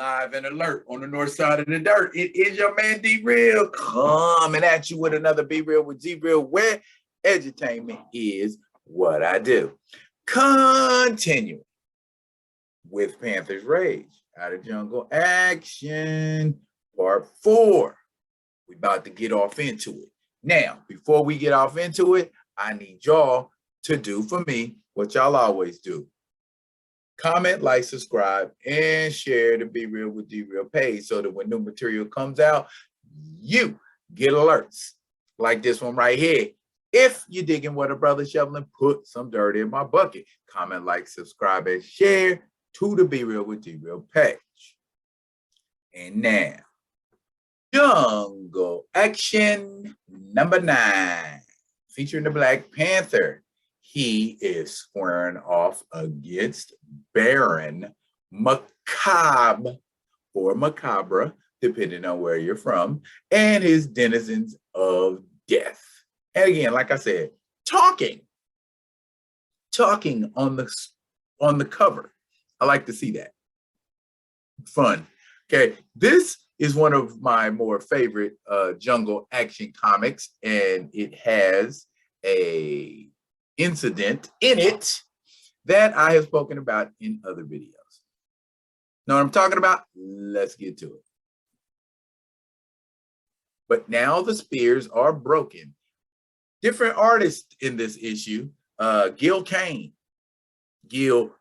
live and alert on the north side of the dirt. It is your man D-Real coming at you with another Be Real with D-Real, where edutainment is what I do. Continuing with Panther's Rage, Out of Jungle Action, Part 4. We're about to get off into it. Now, before we get off into it, I need y'all to do for me what y'all always do. Comment, like, subscribe, and share the Be Real with D-Real page so that when new material comes out, you get alerts like this one right here. If you're digging what a brother shoveling, put some dirt in my bucket. Comment, like, subscribe, and share to the Be Real with D-Real page. And now, Jungle Action number 9, featuring the Black Panther. He is squaring off against Baron Macabre, or Macabre, depending on where you're from, and his denizens of death. And again, like I said, talking on the cover. I like to see that. Fun. Okay, this is one of my more favorite jungle action comics, and it has a incident in it that I have spoken about in other videos. Know what I'm talking about? Let's get to it. But now the spears are broken. Different artists in this issue. Gil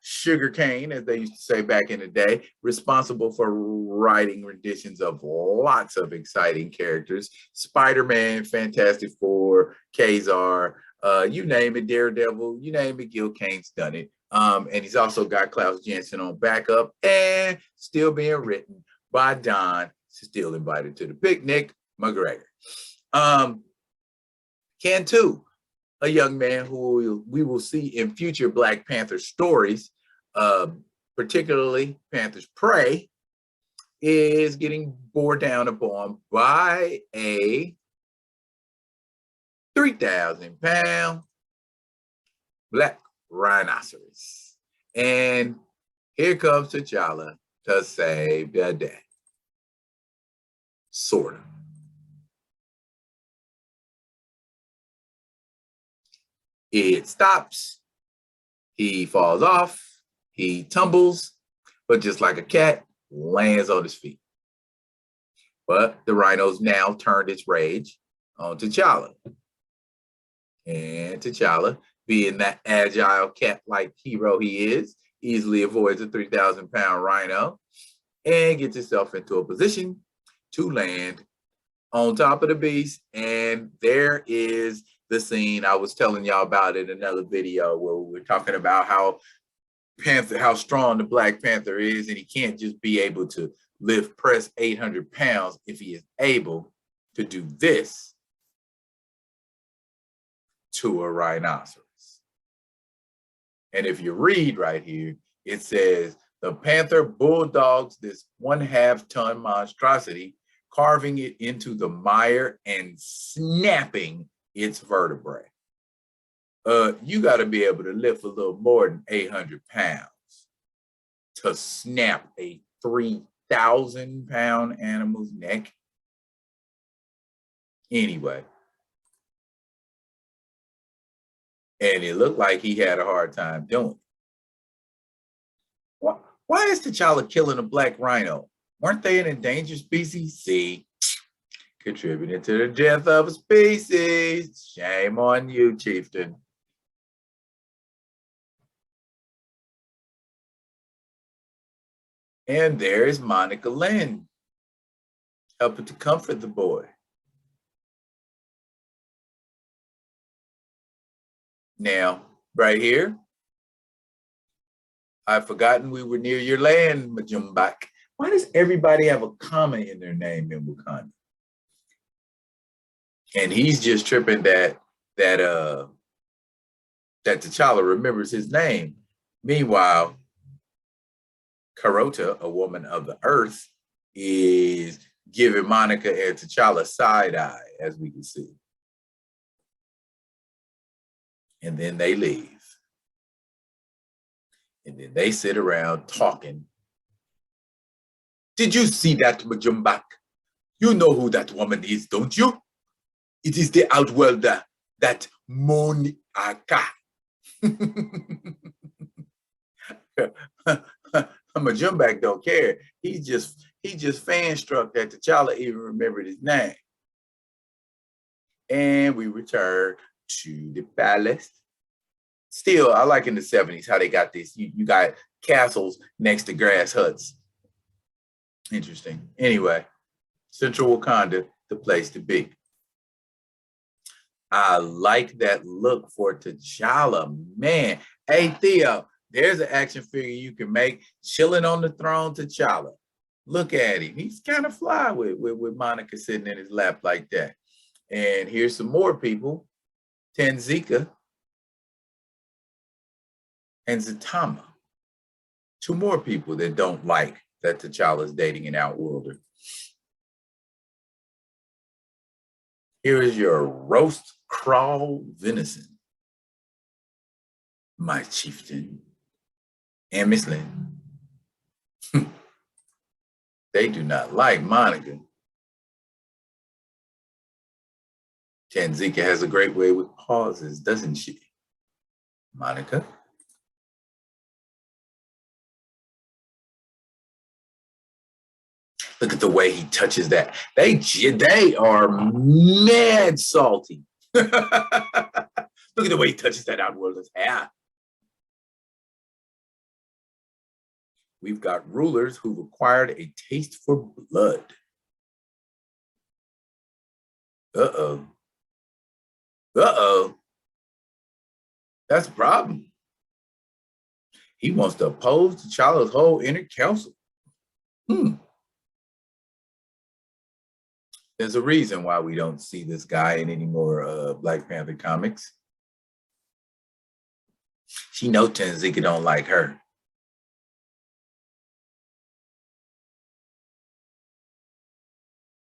Sugar Cane, as they used to say back in the day, responsible for writing renditions of lots of exciting characters. Spider-Man, Fantastic Four, Kazar, you name it, Daredevil, you name it, Gil Kane's done it. And he's also got Klaus Janson on backup and still being written by Don, still invited to the picnic, McGregor. Cantu, a young man who we will see in future Black Panther stories, particularly Panther's Prey, is getting bore down upon by a 3,000-pound black rhinoceros. And here comes T'Challa to save the day. Sort of. It stops. He falls off. He tumbles, but just like a cat, lands on his feet. But the rhino's now turned its rage on T'Challa. And T'Challa, being that agile cat-like hero he is, easily avoids a 3,000-pound rhino and gets himself into a position to land on top of the beast. And there is the scene I was telling y'all about in another video where we were talking about how strong the Black Panther is, and he can't just be able to press 800 pounds if he is able to do this to a rhinoceros. And if you read right here, it says the Panther bulldogs this 1/2-ton monstrosity, carving it into the mire and snapping its vertebrae. You got to be able to lift a little more than 800 pounds to snap a 3,000-pound animal's neck. Anyway. And it looked like he had a hard time doing it. Why is T'Challa killing a black rhino? Weren't they an endangered species? See, contributing to the death of a species. Shame on you, chieftain. And there's Monica Lynn, helping to comfort the boy. Now, right here, I've forgotten we were near your land, Majumbak. Why does everybody have a comma in their name in Wakanda? And he's just tripping that T'Challa remembers his name. Meanwhile, Karota, a woman of the earth, is giving Monica and T'Challa side eye, as we can see. And then they leave. And then they sit around talking Did you see that, Majumbak? You know who that woman is, don't you? It is the outworlder, that Monica. Majumbak don't care. He just fan struck that T'Challa even remembered his name. And we return to the palace. Still, I like in the 70s how they got this. You got castles next to grass huts. Interesting. Anyway, Central Wakanda, the place to be. I like that look for T'Challa, man. Hey, Theo, there's an action figure you can make, chilling on the throne T'Challa. Look at him. He's kind of fly with Monica sitting in his lap like that. And here's some more people, Tanzika and Zatanna. Two more people that don't like that T'Challa's dating an outworlder. Here is your roast crawl venison, my chieftain, and Miss Lynn. They do not like Monica. Tanzika has a great way with pauses, doesn't she? Monica? Look at the way he touches that. They are mad salty. Look at the way he touches that outworlder's hair. We've got rulers who've acquired a taste for blood. Uh-oh. Uh-oh. That's a problem. He wants to oppose T'Challa's whole inner council. There's a reason why we don't see this guy in any more Black Panther comics. She knows Tanzika don't like her.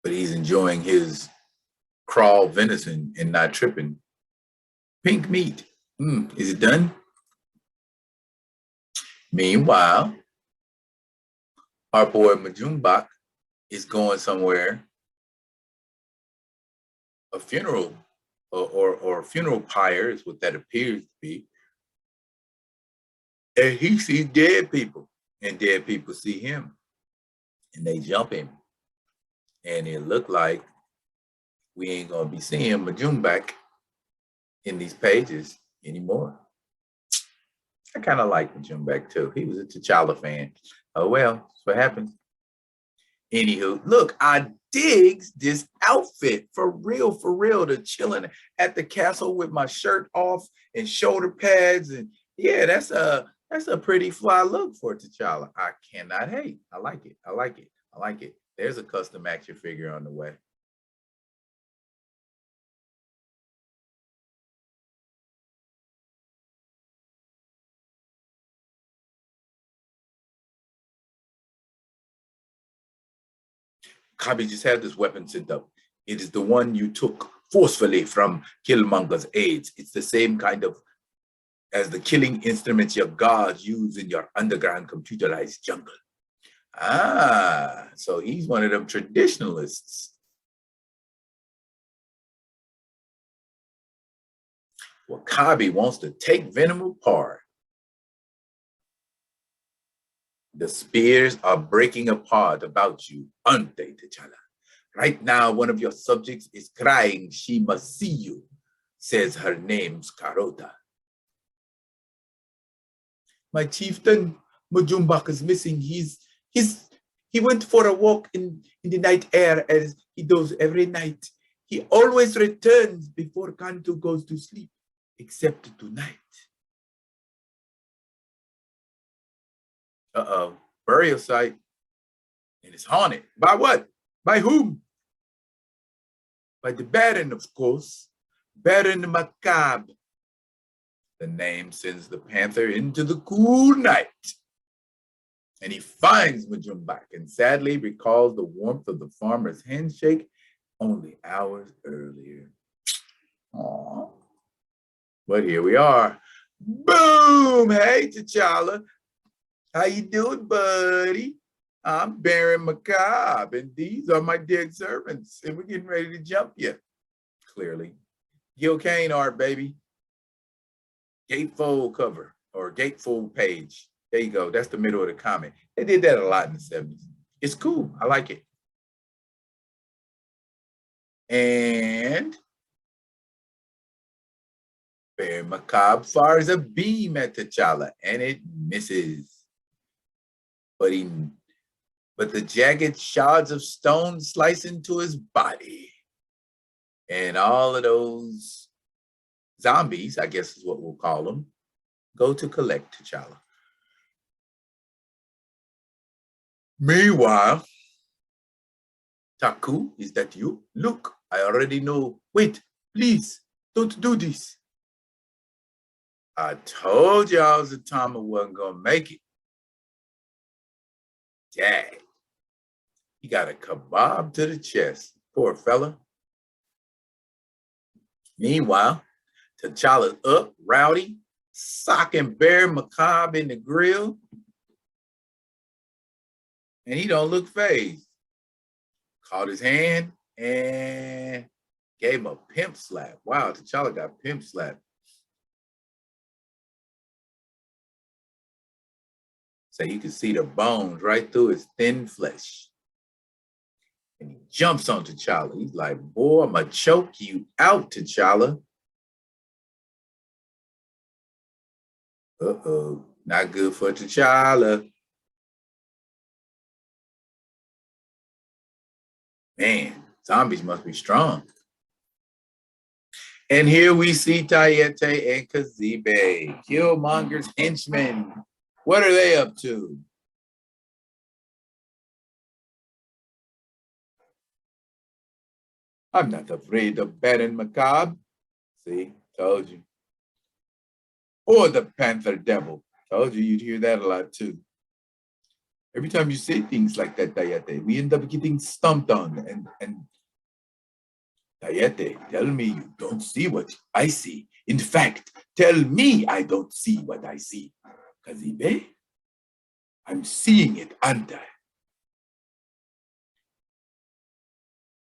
But he's enjoying his crawl venison and not tripping. Pink meat. Is it done? Meanwhile, our boy Majumbak is going somewhere. A funeral or funeral pyre is what that appears to be. And he sees dead people, and dead people see him, and they jump him. And it looked like we ain't gonna be seeing Majumbak in these pages anymore. I kind of like Majumbak too. He was a T'Challa fan. Oh well, that's what happens. Anywho, look, I digs this outfit for real, to chilling at the castle with my shirt off and shoulder pads. And yeah, that's a pretty fly look for T'Challa. I cannot hate. I like it. I like it. I like it. There's a custom action figure on the way. Kabi just had this weapon sent up. It is the one you took forcefully from Killmonger's aides. It's the same kind of as the killing instruments your guards use in your underground computerized jungle. Ah, so he's one of them traditionalists. Wakabi wants to take Venom apart. The spears are breaking apart about you, aren't they, T'Challa? Right now, one of your subjects is crying she must see you, says her name's Carota. My chieftain, Majumbak, is missing. He went for a walk in the night air as he does every night. He always returns before Kantu goes to sleep, except tonight. Uh-oh, burial site. And it's haunted. By what? By whom? By the Baron, of course. Baron Macabre. The name sends the Panther into the cool night. And he finds Majumbak and sadly recalls the warmth of the farmer's handshake only hours earlier. Aww. But here we are. Boom! Hey, T'Challa. How you doing, buddy? I'm Baron Macabre, and these are my dead servants, and we're getting ready to jump you. Clearly. Gil Kane art, baby. Gatefold cover or gatefold page. There you go. That's the middle of the comic. They did that a lot in the 70s. It's cool. I like it. And Baron Macabre fires a beam at T'Challa, and it misses. But the jagged shards of stone slice into his body. And all of those zombies, I guess is what we'll call them, go to collect T'Challa. Meanwhile, Taku, is that you? Look, I already know. Wait, please, don't do this. I told y'all Zatanna wasn't gonna make it. Dang. He got a kebab to the chest. Poor fella. Meanwhile, T'Challa's up, rowdy, socking Baron Macabre in the grill. And he don't look phased. Caught his hand and gave him a pimp slap. Wow, T'Challa got pimp slapped. So you can see the bones right through his thin flesh. And he jumps on T'Challa. He's like, boy, I'm going to choke you out, T'Challa. Uh-oh, not good for T'Challa. Man, zombies must be strong. And here we see Tayete and Kazibe, Killmonger's henchmen. What are they up to? I'm not afraid of Baron Macabre. See, told you. Or the Panther Devil. Told you you'd hear that a lot too. Every time you say things like that, Tayete, we end up getting stomped on. And Tayete, tell me you don't see what I see. In fact, tell me I don't see what I see. Kazibe, I'm seeing it, aren't I?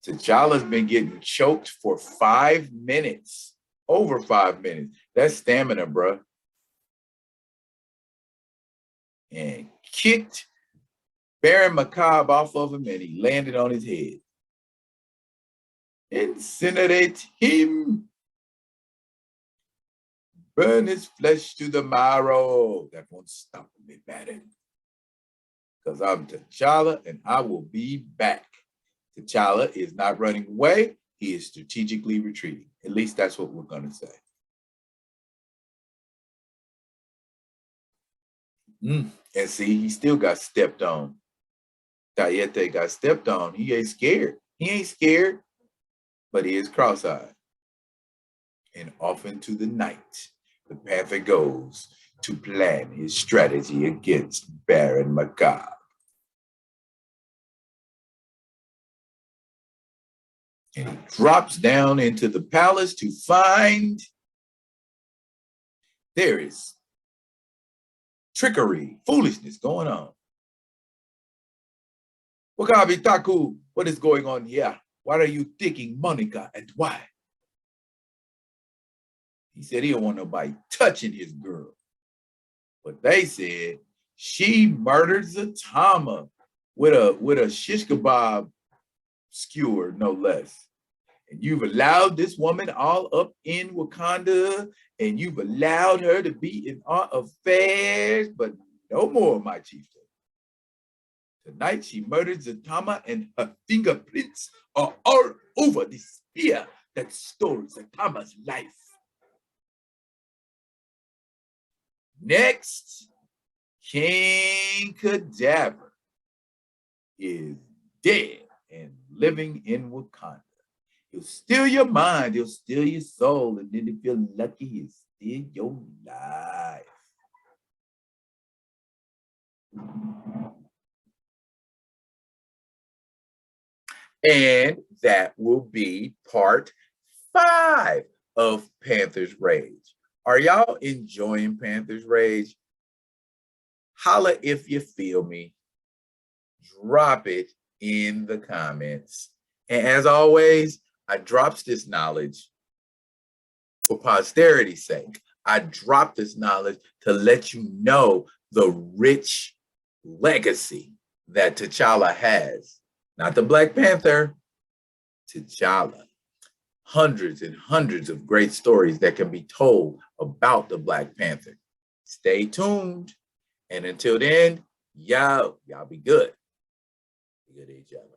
T'Challa's been getting choked for 5 minutes. Over 5 minutes. That's stamina, bro. And kicked Baron Macabre off of him, and he landed on his head. Incinerate him. Burn his flesh to the marrow. That won't stop me, Baron. Because I'm T'Challa, and I will be back. T'Challa is not running away. He is strategically retreating. At least that's what we're going to say. And see, he still got stepped on. Tayete got stepped on. He ain't scared. He ain't scared, but he is cross-eyed. And off into the night, the Panther goes to plan his strategy against Baron Macabre. And he drops down into the palace to find there is trickery, foolishness going on. Wakabi Taku, what is going on here? Why are you taking Monica and why? He said he don't want nobody touching his girl. But they said she murdered Zatanna with a shish kebab skewer, no less. And you've allowed this woman all up in Wakanda, and you've allowed her to be in our affairs, but no more, my chieftain. Tonight she murdered Zatanna, and her fingerprints are all over the spear that stole Zatanna's life. Next, King Cadaver is dead and living in Wakanda. He'll steal your mind, he'll steal your soul, and then if you're lucky, he'll steal your life. And that will be part 5 of Panther's Rage. Are y'all enjoying Panther's Rage? Holla if you feel me. drop it in the comments. And as always, I drops this knowledge for posterity's sake. I drop this knowledge to let you know the rich legacy that T'Challa has. Not the Black Panther, T'Challa. Hundreds and hundreds of great stories that can be told about the Black Panther. Stay tuned. And until then, y'all be good. Be good to each other.